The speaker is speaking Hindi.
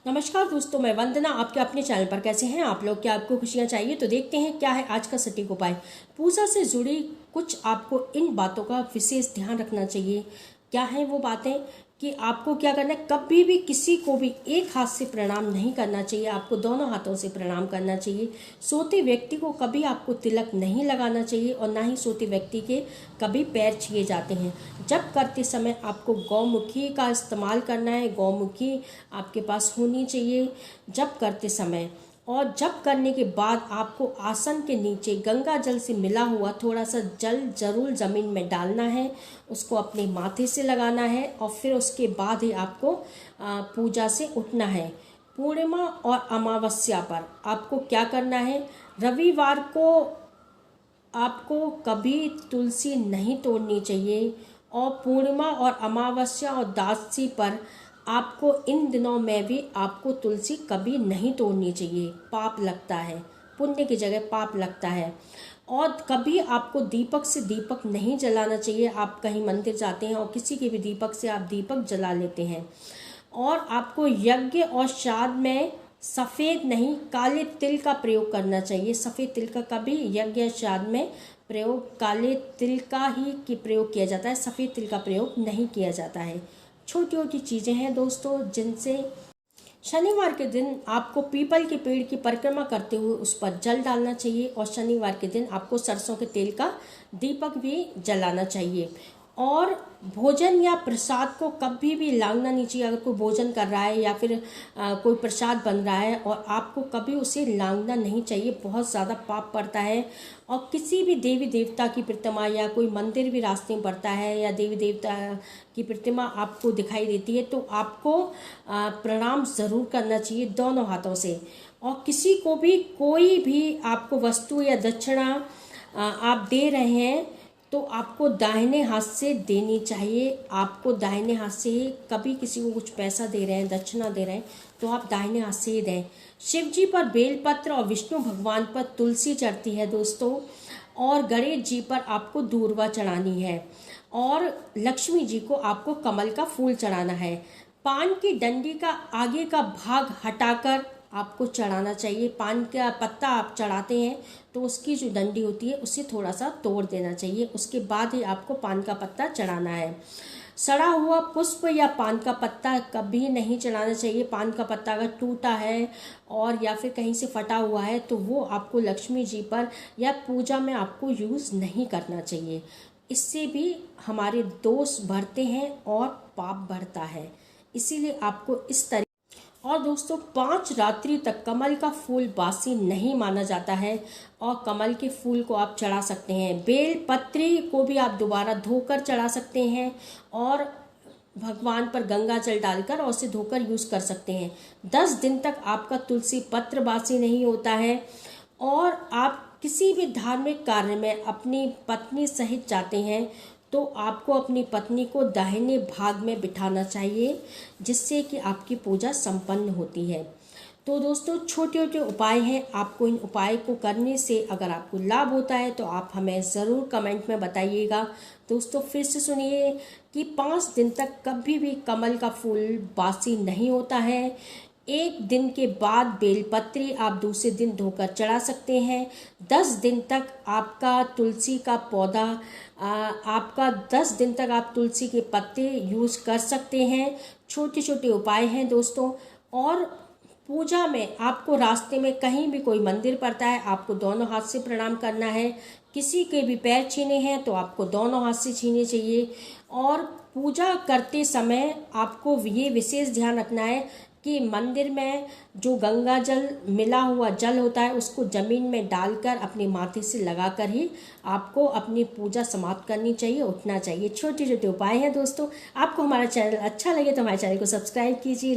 नमस्कार दोस्तों, मैं वंदना आपके अपने चैनल पर। कैसे हैं आप लोग? क्या आपको खुशियां चाहिए? तो देखते हैं क्या है आज का सटीक उपाय। पूजा से जुड़ी कुछ आपको इन बातों का विशेष ध्यान रखना चाहिए। क्या है वो बातें कि आपको क्या करना है? कभी भी किसी को भी एक हाथ से प्रणाम नहीं करना चाहिए, आपको दोनों हाथों से प्रणाम करना चाहिए। सोते व्यक्ति को कभी आपको तिलक नहीं लगाना चाहिए और ना ही सोते व्यक्ति के कभी पैर छुए जाते हैं। जब करते समय आपको गौमुखी का इस्तेमाल करना है, गौमुखी आपके पास होनी चाहिए जब करते समय। और जब करने के बाद आपको आसन के नीचे गंगा जल से मिला हुआ थोड़ा सा जल जरूर ज़मीन में डालना है, उसको अपने माथे से लगाना है और फिर उसके बाद ही आपको पूजा से उठना है। पूर्णिमा और अमावस्या पर आपको क्या करना है? रविवार को आपको कभी तुलसी नहीं तोड़नी चाहिए और पूर्णिमा और अमावस्या और द्वादशी पर आपको इन दिनों में भी आपको तुलसी कभी नहीं तोड़नी चाहिए। पाप लगता है, पुण्य की जगह पाप लगता है। और कभी आपको दीपक से दीपक नहीं जलाना चाहिए। आप कहीं मंदिर जाते हैं और किसी के भी दीपक से आप दीपक जला लेते हैं। और आपको यज्ञ और श्राद्ध में सफ़ेद नहीं काले तिल का प्रयोग करना चाहिए। सफ़ेद तिल का कभी यज्ञ या श्राद्ध में प्रयोग काले तिल का ही की प्रयोग किया जाता है, सफ़ेद तिल का प्रयोग नहीं किया जाता है। छोटी छोटी चीज़ें हैं दोस्तों जिनसे शनिवार के दिन आपको पीपल के पेड़ की परिक्रमा करते हुए उस पर जल डालना चाहिए और शनिवार के दिन आपको सरसों के तेल का दीपक भी जलाना चाहिए। और भोजन या प्रसाद को कभी भी लांघना नहीं चाहिए। अगर कोई भोजन कर रहा है या फिर कोई प्रसाद बन रहा है और आपको कभी उसे लांघना नहीं चाहिए, बहुत ज़्यादा पाप पड़ता है। और किसी भी देवी देवता की प्रतिमा या कोई मंदिर भी रास्ते में पड़ता है या देवी देवता की प्रतिमा आपको दिखाई देती है तो आपको प्रणाम ज़रूर करना चाहिए दोनों हाथों से। और किसी को भी कोई भी आपको वस्तु या दक्षिणा आप दे रहे हैं तो आपको दाहिने हाथ से देनी चाहिए। आपको दाहिने हाथ से ही कभी किसी को कुछ पैसा दे रहे हैं, दक्षिणा दे रहे हैं तो आप दाहिने हाथ से ही दें। शिव जी पर बेलपत्र और विष्णु भगवान पर तुलसी चढ़ती है दोस्तों। और गणेश जी पर आपको दूर्वा चढ़ानी है और लक्ष्मी जी को आपको कमल का फूल चढ़ाना है। पान की डंडी का आगे का भाग हटाकर आपको चढ़ाना चाहिए। पान का पत्ता आप चढ़ाते हैं तो उसकी जो डंडी होती है उसे थोड़ा सा तोड़ देना चाहिए, उसके बाद ही आपको पान का पत्ता चढ़ाना है। सड़ा हुआ पुष्प या पान का पत्ता कभी नहीं चढ़ाना चाहिए। पान का पत्ता अगर टूटा है और या फिर कहीं से फटा हुआ है तो वो आपको लक्ष्मी जी पर या पूजा में आपको यूज़ नहीं करना चाहिए। इससे भी हमारे दोष बढ़ते हैं और पाप बढ़ता है, इसीलिए आपको इस तरह। और दोस्तों 5 रात्रि तक कमल का फूल बासी नहीं माना जाता है और कमल के फूल को आप चढ़ा सकते हैं। बेल पत्री को भी आप दोबारा धोकर चढ़ा सकते हैं और भगवान पर गंगा जल डालकर और उसे धोकर यूज़ कर सकते हैं। 10 दिन तक आपका तुलसी पत्र बासी नहीं होता है। और आप किसी भी धार्मिक कार्य में अपनी पत्नी सहित जाते हैं तो आपको अपनी पत्नी को दाहिने भाग में बिठाना चाहिए, जिससे कि आपकी पूजा संपन्न होती है। तो दोस्तों छोटे छोटे उपाय हैं, आपको इन उपाय को करने से अगर आपको लाभ होता है तो आप हमें ज़रूर कमेंट में बताइएगा। दोस्तों फिर से सुनिए कि 5 दिन तक कभी भी कमल का फूल बासी नहीं होता है। 1 दिन के बाद बेलपत्री आप दूसरे दिन धोकर चढ़ा सकते हैं। 10 दिन तक आपका तुलसी का पौधा आपका 10 दिन तक आप तुलसी के पत्ते यूज़ कर सकते हैं। छोटे छोटे उपाय हैं दोस्तों। और पूजा में आपको रास्ते में कहीं भी कोई मंदिर पड़ता है, आपको दोनों हाथ से प्रणाम करना है। किसी के भी पैर छीने हैं तो आपको दोनों हाथ से छीने चाहिए। और पूजा करते समय आपको ये विशेष ध्यान रखना है कि मंदिर में जो गंगा जल मिला हुआ जल होता है उसको ज़मीन में डालकर अपने माथे से लगाकर ही आपको अपनी पूजा समाप्त करनी चाहिए, उठना चाहिए। छोटे छोटे उपाय हैं दोस्तों। आपको हमारा चैनल अच्छा लगे तो हमारे चैनल को सब्सक्राइब कीजिए।